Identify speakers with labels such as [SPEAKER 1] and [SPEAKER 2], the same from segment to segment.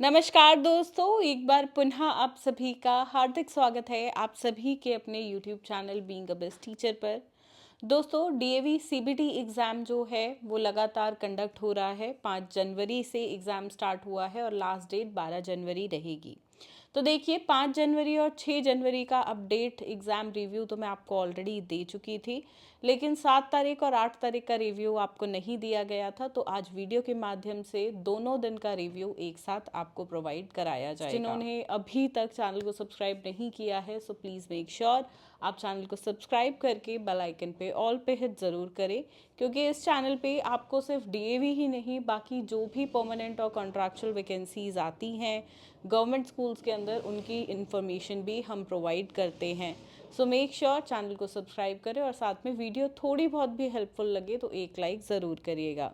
[SPEAKER 1] नमस्कार दोस्तों, एक बार पुनः आप सभी का हार्दिक स्वागत है आप सभी के अपने YouTube channel being a best teacher पर। दोस्तों, डीएवी सीबीटी एग्ज़ाम जो है वो लगातार कंडक्ट हो रहा है। 5 जनवरी से एग्ज़ाम स्टार्ट हुआ है और लास्ट डेट 12 जनवरी रहेगी। तो देखिए, 5 जनवरी और 6 जनवरी का अपडेट एग्ज़ाम रिव्यू तो मैं आपको ऑलरेडी दे चुकी थी, लेकिन 7 तारीख और 8 तारीख का रिव्यू आपको नहीं दिया गया था। तो आज वीडियो के माध्यम से दोनों दिन का रिव्यू एक साथ आपको प्रोवाइड कराया जाएगा। जिन्होंने अभी तक चैनल को सब्सक्राइब नहीं किया है सो प्लीज़ मेक श्योर आप चैनल को सब्सक्राइब करके बेल आइकन पे ऑल पे हिट ज़रूर करें, क्योंकि इस चैनल पे आपको सिर्फ डीएवी ही नहीं बाकी जो भी परमानेंट और कॉन्ट्रैक्चुअल वैकेंसीज आती हैं गवर्नमेंट स्कूल्स के अंदर उनकी इन्फॉर्मेशन भी हम प्रोवाइड करते हैं। सो मेक श्योर चैनल को सब्सक्राइब करें और साथ में वीडियो थोड़ी बहुत भी हेल्पफुल लगे तो एक लाइक ज़रूर करिएगा।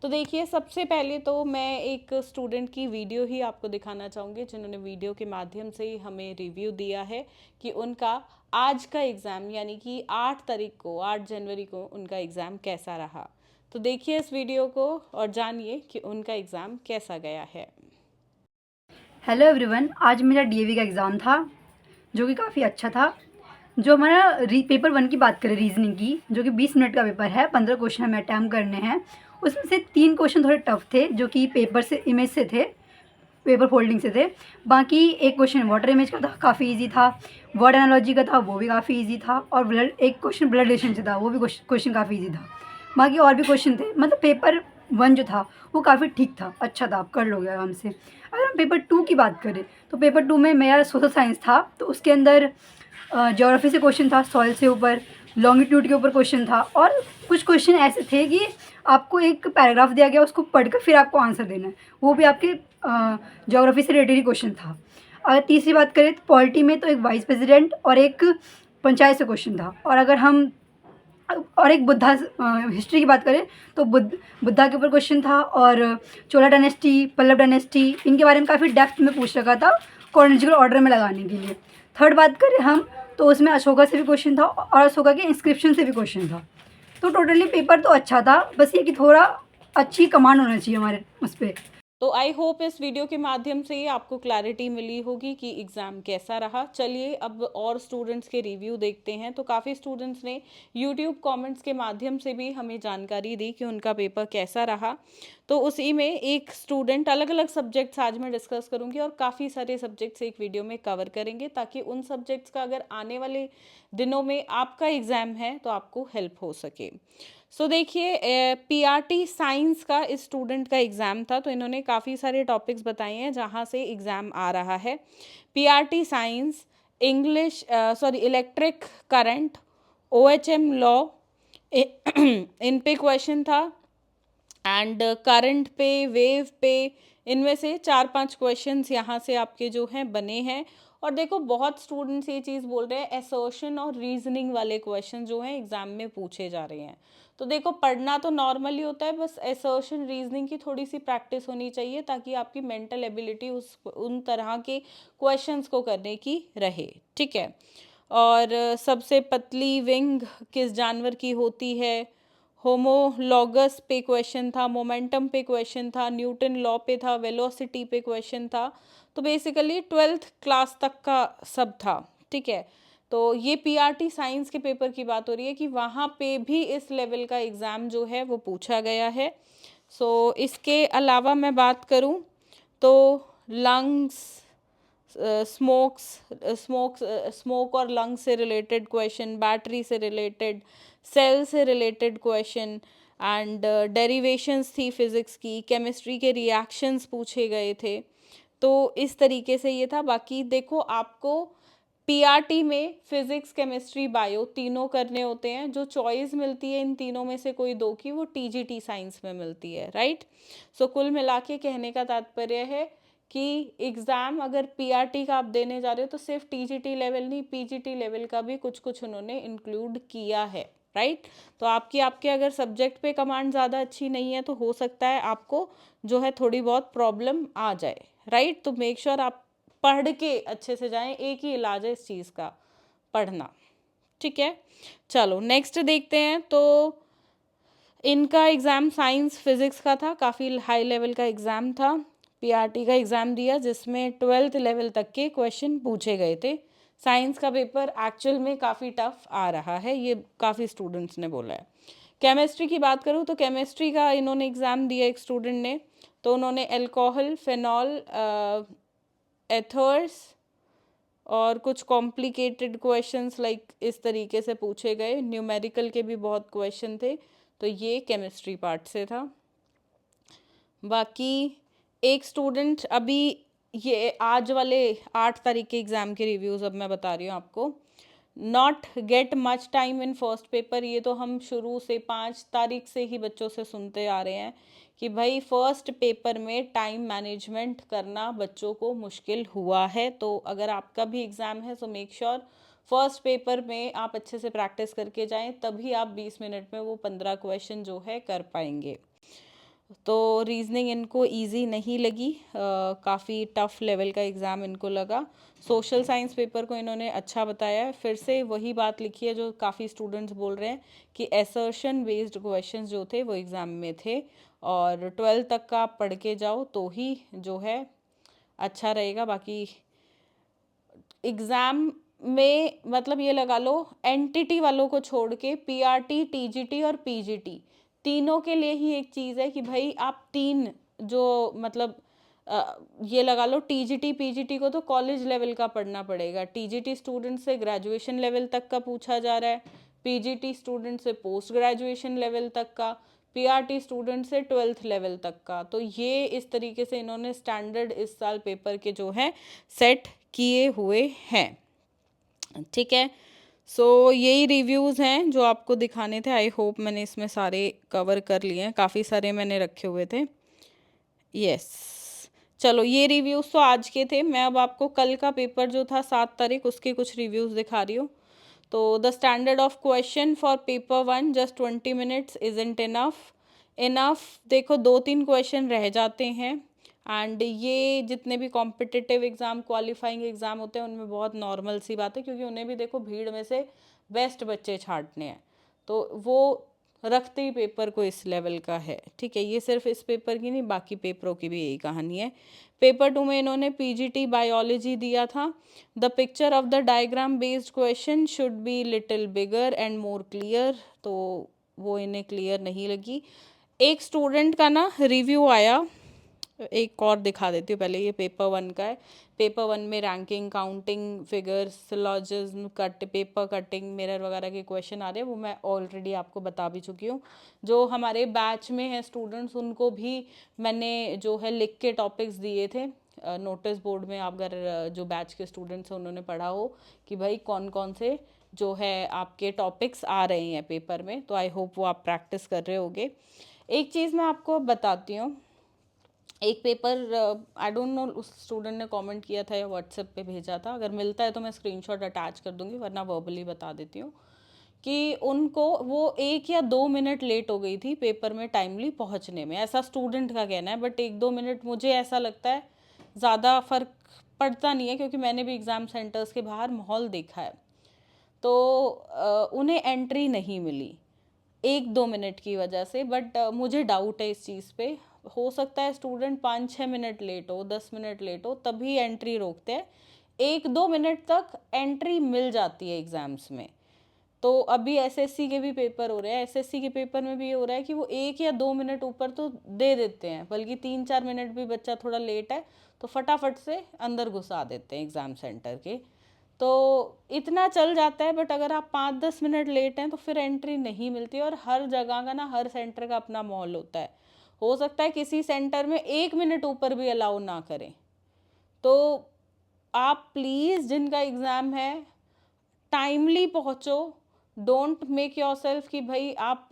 [SPEAKER 1] तो देखिए, सबसे पहले तो मैं एक स्टूडेंट की वीडियो ही आपको दिखाना चाहूँगी जिन्होंने वीडियो के माध्यम से हमें रिव्यू दिया है कि उनका आज का एग्ज़ाम यानी कि 8 तारीख को 8 जनवरी को उनका एग्ज़ाम कैसा रहा। तो देखिए इस वीडियो को और जानिए कि उनका एग्ज़ाम कैसा गया है।
[SPEAKER 2] हेलो एवरीवन, आज मेरा डीएवी का एग्ज़ाम था जो कि काफ़ी अच्छा था। जो हमारा पेपर 1 की बात करें रीजनिंग की, जो कि 20 मिनट का पेपर है, 15 क्वेश्चन हमें अटैम्प्ट करने हैं। उसमें से 3 क्वेश्चन थोड़े टफ थे जो कि पेपर से इमेज से थे, पेपर फोल्डिंग से थे। बाकी एक क्वेश्चन वाटर इमेज का था, काफ़ी ईजी था। वर्ड एनालॉजी का था, वो भी काफ़ी ईजी था। और एक क्वेश्चन ब्लड रिलेशन से था, वो भी क्वेश्चन काफ़ी ईजी था। बाकी और भी क्वेश्चन थे, मतलब पेपर 1 जो था वो काफ़ी ठीक था, अच्छा था, आप कर लोगे आराम से। अगर हम पेपर 2 की बात करें तो पेपर 2 में मेरा सोशल साइंस था, तो उसके अंदर ज्योग्राफी से क्वेश्चन था, सॉइल से ऊपर, लॉन्गिट्यूड के ऊपर क्वेश्चन था। और कुछ क्वेश्चन ऐसे थे कि आपको एक पैराग्राफ दिया गया, उसको पढ़कर फिर आपको आंसर देना है, वो भी आपके ज्योग्राफी से रिलेटेड ही क्वेश्चन था। अगर तीसरी बात करें तो पॉलिटी में तो एक वाइस प्रेसिडेंट और एक पंचायत से क्वेश्चन था। और अगर हम और एक बुद्धा हिस्ट्री की बात करें तो बुद्धा के ऊपर क्वेश्चन था। और चोला डायनेस्टी, पल्लव डायनेस्टी, इनके बारे में काफ़ी डेप्थ में पूछ रखा था क्रोनोलॉजिकल ऑर्डर में लगाने के लिए। थर्ड बात करें हम तो उसमें अशोका से भी क्वेश्चन था और अशोका के इंस्क्रिप्शन से भी क्वेश्चन था। तो टोटली पेपर तो अच्छा था, बस ये कि थोड़ा अच्छी कमांड होना चाहिए हमारे उस पर।
[SPEAKER 1] तो आई होप इस वीडियो के माध्यम से आपको क्लैरिटी मिली होगी कि एग्ज़ाम कैसा रहा। चलिए अब और स्टूडेंट्स के रिव्यू देखते हैं। तो काफ़ी स्टूडेंट्स ने यूट्यूब कमेंट्स के माध्यम से भी हमें जानकारी दी कि उनका पेपर कैसा रहा। तो उसी में एक स्टूडेंट, अलग अलग सब्जेक्ट्स आज मैं डिस्कस करूंगी और काफ़ी सारे सब्जेक्ट्स एक वीडियो में कवर करेंगे ताकि उन सब्जेक्ट्स का अगर आने वाले दिनों में आपका एग्ज़ाम है तो आपको हेल्प हो सके। सो देखिए, पीआरटी साइंस का इस स्टूडेंट का एग्ज़ाम था, तो इन्होंने काफ़ी सारे टॉपिक्स बताए हैं जहाँ से एग्ज़ाम आ रहा है। PRT science, English, electric current, ohm law, इन पे क्वेश्चन था। एंड करंट पे, वेव पे, इनमें से 4-5 क्वेश्चंस यहाँ से आपके जो हैं बने हैं। और देखो, बहुत स्टूडेंट्स ये चीज़ बोल रहे हैं एसर्शन और रीजनिंग वाले क्वेश्चन जो हैं एग्जाम में पूछे जा रहे हैं। तो देखो, पढ़ना तो नॉर्मली होता है, बस एसर्शन रीजनिंग की थोड़ी सी प्रैक्टिस होनी चाहिए ताकि आपकी मेंटल एबिलिटी उन तरह के क्वेश्चंस को करने की रहे। ठीक है। और सबसे पतली विंग किस जानवर की होती है, होमोलॉगस पे क्वेश्चन था, मोमेंटम पे क्वेश्चन था, न्यूटन लॉ पे था, वेलोसिटी पे क्वेश्चन था। तो बेसिकली 12th क्लास तक का सब था। ठीक है। तो ये पीआरटी साइंस के पेपर की बात हो रही है कि वहाँ पे भी इस लेवल का एग्ज़ाम जो है वो पूछा गया है। इसके अलावा मैं बात करूँ तो लंग्स, स्मोक और लंग से रिलेटेड क्वेश्चन, बैटरी से रिलेटेड, सेल से रिलेटेड क्वेश्चन, एंड डेरिवेशंस थी फिज़िक्स की, केमिस्ट्री के रिएक्शंस पूछे गए थे। तो इस तरीके से ये था। बाकी देखो, आपको पीआरटी में फिजिक्स, केमिस्ट्री, बायो तीनों करने होते हैं। जो चॉइस मिलती है इन तीनों में से कोई दो की, वो टीजीटी साइंस में मिलती है, राइट। कुल मिला के कहने का तात्पर्य है कि एग्ज़ाम अगर पीआरटी का आप देने जा रहे हो तो सिर्फ टीजीटी लेवल नहीं, पीजीटी लेवल का भी कुछ कुछ उन्होंने इंक्लूड किया है, राइट। तो आपके अगर सब्जेक्ट पे कमांड ज़्यादा अच्छी नहीं है तो हो सकता है आपको जो है थोड़ी बहुत प्रॉब्लम आ जाए, राइट। तो मेक श्योर आप पढ़ के अच्छे से जाएं, एक ही इलाज है इस चीज़ का, पढ़ना। ठीक है। चलो नेक्स्ट देखते हैं। तो इनका एग्ज़ाम साइंस फिज़िक्स का था, काफ़ी हाई लेवल का एग्ज़ाम था। पीआरटी का एग्ज़ाम दिया जिसमें 12th लेवल तक के क्वेश्चन पूछे गए थे। साइंस का पेपर एक्चुअल में काफ़ी टफ आ रहा है, ये काफ़ी स्टूडेंट्स ने बोला है। केमिस्ट्री की बात करूँ तो केमिस्ट्री का इन्होंने एग्ज़ाम दिया एक स्टूडेंट ने, तो उन्होंने एल्कोहल, फिनॉल, एथर्स और कुछ कॉम्प्लिकेटेड क्वेश्चंस लाइक इस तरीके से पूछे गए। न्यूमेरिकल के भी बहुत क्वेश्चन थे, तो ये केमिस्ट्री पार्ट से था। बाकी एक स्टूडेंट अभी, ये आज वाले 8 तारीख के एग्ज़ाम के रिव्यूज़ अब मैं बता रही हूँ आपको। Not get much time in first paper, ये तो हम शुरू से 5 तारीख से ही बच्चों से सुनते आ रहे हैं कि भाई फर्स्ट पेपर में टाइम मैनेजमेंट करना बच्चों को मुश्किल हुआ है। तो अगर आपका भी एग्ज़ाम है तो मेक श्योर फर्स्ट पेपर में आप अच्छे से प्रैक्टिस करके जाएं, तभी आप 20 मिनट में वो 15 क्वेश्चन जो है कर पाएंगे। तो रीजनिंग इनको इजी नहीं लगी, काफ़ी टफ लेवल का एग्ज़ाम इनको लगा। सोशल साइंस पेपर को इन्होंने अच्छा बताया है। फिर से वही बात लिखी है जो काफ़ी स्टूडेंट्स बोल रहे हैं कि एसर्शन बेस्ड क्वेश्चंस जो थे वो एग्ज़ाम में थे, और 12 तक का आप पढ़ के जाओ तो ही जो है अच्छा रहेगा। बाकी एग्ज़ाम में मतलब ये लगा लो एनटीटी वालों को छोड़ के पीआरटी, टीजीटी और पीजीटी तीनों के लिए ही एक चीज़ है कि भाई आप तीन जो मतलब ये लगा लो टीजीटी पीजीटी को तो कॉलेज लेवल का पढ़ना पड़ेगा। टीजीटी स्टूडेंट से ग्रेजुएशन लेवल तक का पूछा जा रहा है, पीजीटी स्टूडेंट से पोस्ट ग्रेजुएशन लेवल तक का, पीआरटी स्टूडेंट से 12th लेवल तक का। तो ये इस तरीके से इन्होंने स्टैंडर्ड इस साल पेपर के जो है सेट किए हुए हैं। ठीक है, सो यही रिव्यूज़ हैं जो आपको दिखाने थे। आई होप मैंने इसमें सारे कवर कर लिए हैं, काफ़ी सारे मैंने रखे हुए थे। यस, चलो ये रिव्यूज़ तो आज के थे। मैं अब आपको कल का पेपर जो था 7 तारीख उसके कुछ रिव्यूज़ दिखा रही हूँ। तो the standard of question for paper 1 just 20 minutes isn't enough. देखो 2-3 क्वेश्चन रह जाते हैं, एंड ये जितने भी कॉम्पिटिटिव एग्ज़ाम, क्वालिफाइंग एग्ज़ाम होते हैं उनमें बहुत नॉर्मल सी बात है, क्योंकि उन्हें भी देखो भीड़ में से बेस्ट बच्चे छांटने हैं, तो वो रखते ही पेपर को इस लेवल का है। ठीक है, ये सिर्फ इस पेपर की नहीं, बाकी पेपरों की भी यही कहानी है। पेपर 2 में इन्होंने पीजीटी बायोलॉजी दिया था। The picture of the diagram based question should be little bigger and more clear, तो वो इन्हें क्लियर नहीं लगी। एक स्टूडेंट का ना रिव्यू आया, एक और दिखा देती हूँ पहले। ये पेपर 1 का है। पेपर 1 में ranking, counting, figures, syllogism, paper cutting, mirror वगैरह के क्वेश्चन आ रहे हैं, वो मैं ऑलरेडी आपको बता भी चुकी हूँ। जो हमारे बैच में हैं स्टूडेंट्स उनको भी मैंने जो है लिख के टॉपिक्स दिए थे नोटिस बोर्ड में। आप अगर जो बैच के स्टूडेंट्स हैं उन्होंने पढ़ा हो कि भाई कौन कौन से जो है आपके टॉपिक्स आ रहे हैं पेपर में, तो आई होप वो आप प्रैक्टिस कर रहे होगे। एक चीज़ मैं आपको बताती हूँ, एक पेपर आई डोंट नो उस स्टूडेंट ने कमेंट किया था या व्हाट्सएप पे भेजा था, अगर मिलता है तो मैं स्क्रीनशॉट अटैच कर दूंगी, वरना वर्बली बता देती हूँ कि उनको वो 1 या 2 मिनट लेट हो गई थी पेपर में टाइमली पहुँचने में। ऐसा स्टूडेंट का कहना है, बट 1-2 मिनट मुझे ऐसा लगता है ज़्यादा फ़र्क पड़ता नहीं है, क्योंकि मैंने भी एग्ज़ाम सेंटर्स के बाहर माहौल देखा है। तो उन्हें एंट्री नहीं मिली 1-2 मिनट की वजह से, बट मुझे डाउट है इस चीज़ पे। हो सकता है स्टूडेंट 5-6 मिनट लेट हो, 10 मिनट लेट हो, तभी एंट्री रोकते हैं। 1-2 मिनट तक एंट्री मिल जाती है एग्ज़ाम्स में। तो अभी एसएससी के भी पेपर हो रहे हैं, एसएससी के पेपर में भी ये हो रहा है कि वो 1 या 2 मिनट ऊपर तो दे देते हैं, बल्कि 3-4 मिनट भी बच्चा थोड़ा लेट है तो फटाफट से अंदर घुसा देते हैं एग्ज़ाम सेंटर के। तो इतना चल जाता है, बट अगर आप 5-10 मिनट लेट हैं तो फिर एंट्री नहीं मिलती। और हर जगह का ना, हर सेंटर का अपना माहौल होता है। हो सकता है किसी सेंटर में 1 मिनट ऊपर भी अलाउ ना करें। तो आप प्लीज़ जिनका एग्ज़ाम है टाइमली पहुँचो। डोंट मेक योरसेल्फ कि भाई आप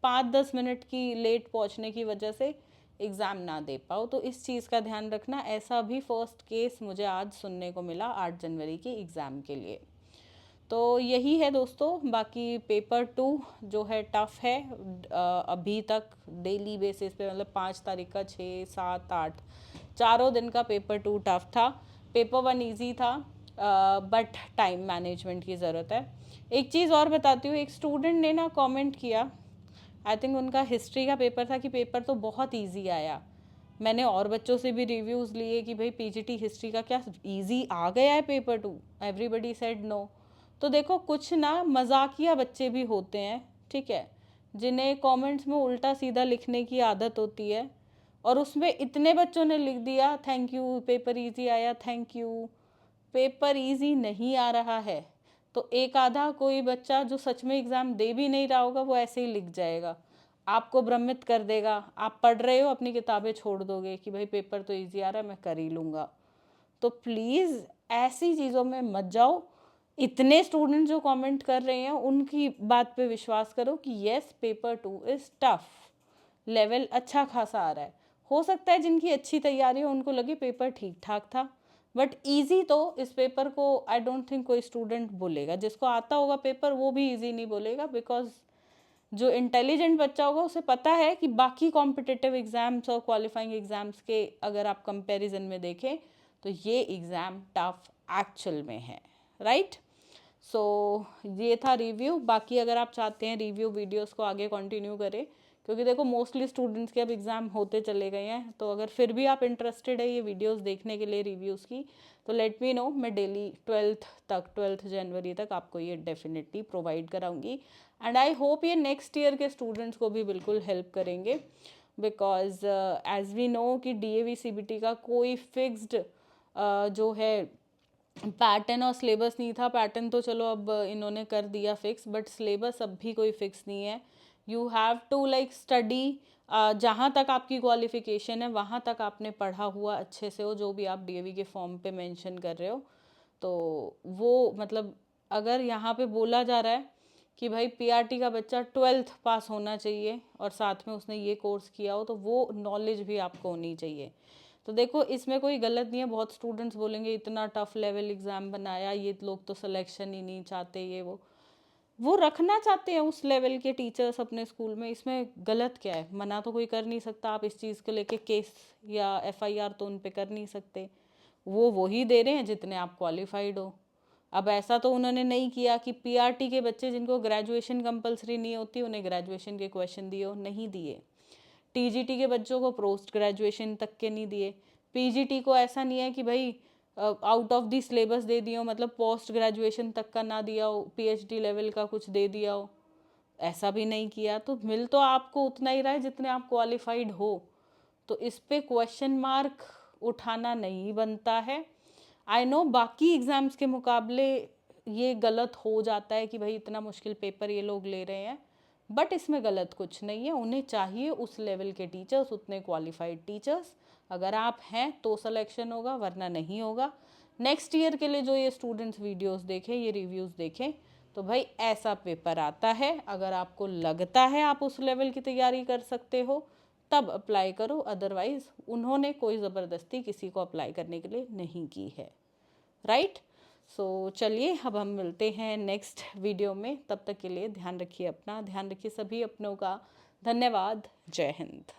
[SPEAKER 1] 5-10 मिनट की लेट पहुँचने की वजह से एग्ज़ाम ना दे पाओ। तो इस चीज़ का ध्यान रखना। ऐसा भी फर्स्ट केस मुझे आज सुनने को मिला 8 जनवरी की एग्ज़ाम के लिए। तो यही है दोस्तों। बाकी पेपर 2 जो है टफ़ है अभी तक डेली बेसिस पे, मतलब 5 तारीख का, 6, 7, 8 चारों दिन का पेपर 2 टफ़ था। पेपर 1 ईजी था, बट टाइम मैनेजमेंट की ज़रूरत है। एक चीज़ और बताती हूँ, एक स्टूडेंट ने ना कमेंट किया, आई थिंक उनका हिस्ट्री का पेपर था, कि पेपर तो बहुत इजी आया, मैंने और बच्चों से भी रिव्यूज़ लिए कि भाई पीजीटी हिस्ट्री का क्या इजी आ गया है पेपर 2, एवरीबडी सेड नो। तो देखो कुछ ना मजाकिया बच्चे भी होते हैं, ठीक है, जिन्हें कमेंट्स में उल्टा सीधा लिखने की आदत होती है, और उसमें इतने बच्चों ने लिख दिया थैंक यू पेपर इजी आया, थैंक यू। पेपर इजी नहीं आ रहा है, तो एक आधा कोई बच्चा जो सच में एग्ज़ाम दे भी नहीं रहा होगा वो ऐसे ही लिख जाएगा, आपको भ्रमित कर देगा। आप पढ़ रहे हो, अपनी किताबें छोड़ दोगे कि भाई पेपर तो इजी आ रहा है, मैं कर ही लूँगा। तो प्लीज़ ऐसी चीज़ों में मत जाओ। इतने स्टूडेंट जो कमेंट कर रहे हैं उनकी बात पे विश्वास करो कि yes paper 2 is tough, level अच्छा खासा आ रहा है। हो सकता है जिनकी अच्छी तैयारी हो उनको लगे पेपर ठीक ठाक था, बट इजी तो इस पेपर को आई डोंट थिंक कोई स्टूडेंट बोलेगा। जिसको आता होगा पेपर वो भी इजी नहीं बोलेगा, बिकॉज जो इंटेलिजेंट बच्चा होगा उसे पता है कि बाकी कॉम्पिटिटिव एग्ज़ाम्स और क्वालिफाइंग एग्ज़ाम्स के अगर आप कंपैरिजन में देखें तो ये एग्ज़ाम टफ एक्चुअल में है, राइट। सो ये था रिव्यू। बाकी अगर आप चाहते हैं रिव्यू वीडियोस को आगे कंटिन्यू करें, क्योंकि देखो मोस्टली स्टूडेंट्स के अब एग्ज़ाम होते चले गए हैं, तो अगर फिर भी आप इंटरेस्टेड है ये वीडियोस देखने के लिए रिव्यूज़ की, तो लेट मी नो। मैं डेली 12 जनवरी तक आपको ये डेफिनेटली प्रोवाइड कराऊंगी, एंड आई होप ये नेक्स्ट ईयर के स्टूडेंट्स को भी बिल्कुल हेल्प करेंगे, बिकॉज एज वी नो कि डीएवी सीबीटी का कोई फिक्स्ड जो है पैटर्न और सिलेबस नहीं था। पैटर्न तो चलो अब इन्होंने कर दिया फिक्स, बट सिलेबस अब भी कोई फिक्स नहीं है। You have to like study, जहाँ तक आपकी क्वालिफिकेशन है वहाँ तक आपने पढ़ा हुआ अच्छे से हो, जो भी आप डीएवी के फॉर्म पे मेंशन कर रहे हो। तो वो मतलब अगर यहाँ पे बोला जा रहा है कि भाई पीआरटी का बच्चा 12th पास होना चाहिए और साथ में उसने ये कोर्स किया हो, तो वो नॉलेज भी आपको होनी चाहिए। तो देखो इसमें कोई गलत नहीं है। बहुत स्टूडेंट्स बोलेंगे इतना टफ लेवल एग्ज़ाम बनाया, ये लोग तो सिलेक्शन ही नहीं चाहते, ये वो रखना चाहते हैं उस लेवल के टीचर्स अपने स्कूल में, इसमें गलत क्या है। मना तो कोई कर नहीं सकता, आप इस चीज़ को लेके केस या एफआईआर तो उन पे कर नहीं सकते। वो वही दे रहे हैं जितने आप क्वालिफाइड हो। अब ऐसा तो उन्होंने नहीं किया कि पीआरटी के बच्चे जिनको ग्रेजुएशन कंपलसरी नहीं होती उन्हें ग्रेजुएशन के क्वेश्चन दिए हो, नहीं दिए। टीजीटी के बच्चों को पोस्ट ग्रेजुएशन तक के नहीं दिए। पीजीटी को ऐसा नहीं है कि भाई आउट ऑफ दी सिलेबस दे दिया हो, मतलब पोस्ट ग्रेजुएशन तक का ना दिया हो, पीएचडी लेवल का कुछ दे दिया हो, ऐसा भी नहीं किया। तो मिल तो आपको उतना ही रहा है जितने आप क्वालिफाइड हो, तो इस पे क्वेश्चन मार्क उठाना नहीं बनता है। आई नो बाकी एग्ज़ाम्स के मुकाबले ये गलत हो जाता है कि भाई इतना मुश्किल पेपर ये लोग ले रहे हैं, बट इसमें गलत कुछ नहीं है। उन्हें चाहिए उस लेवल के टीचर्स, उतने क्वालिफाइड टीचर्स। अगर आप हैं तो सिलेक्शन होगा, वरना नहीं होगा। नेक्स्ट ईयर के लिए जो ये स्टूडेंट्स वीडियोस देखें, ये रिव्यूज़ देखें, तो भाई ऐसा पेपर आता है। अगर आपको लगता है आप उस लेवल की तैयारी कर सकते हो तब अप्लाई करो, अदरवाइज़ उन्होंने कोई ज़बरदस्ती किसी को अप्लाई करने के लिए नहीं की है, राइट। सो चलिए अब हम मिलते हैं नेक्स्ट वीडियो में। तब तक के लिए ध्यान रखिए अपना, ध्यान रखिए सभी अपनों का। धन्यवाद। जय हिंद।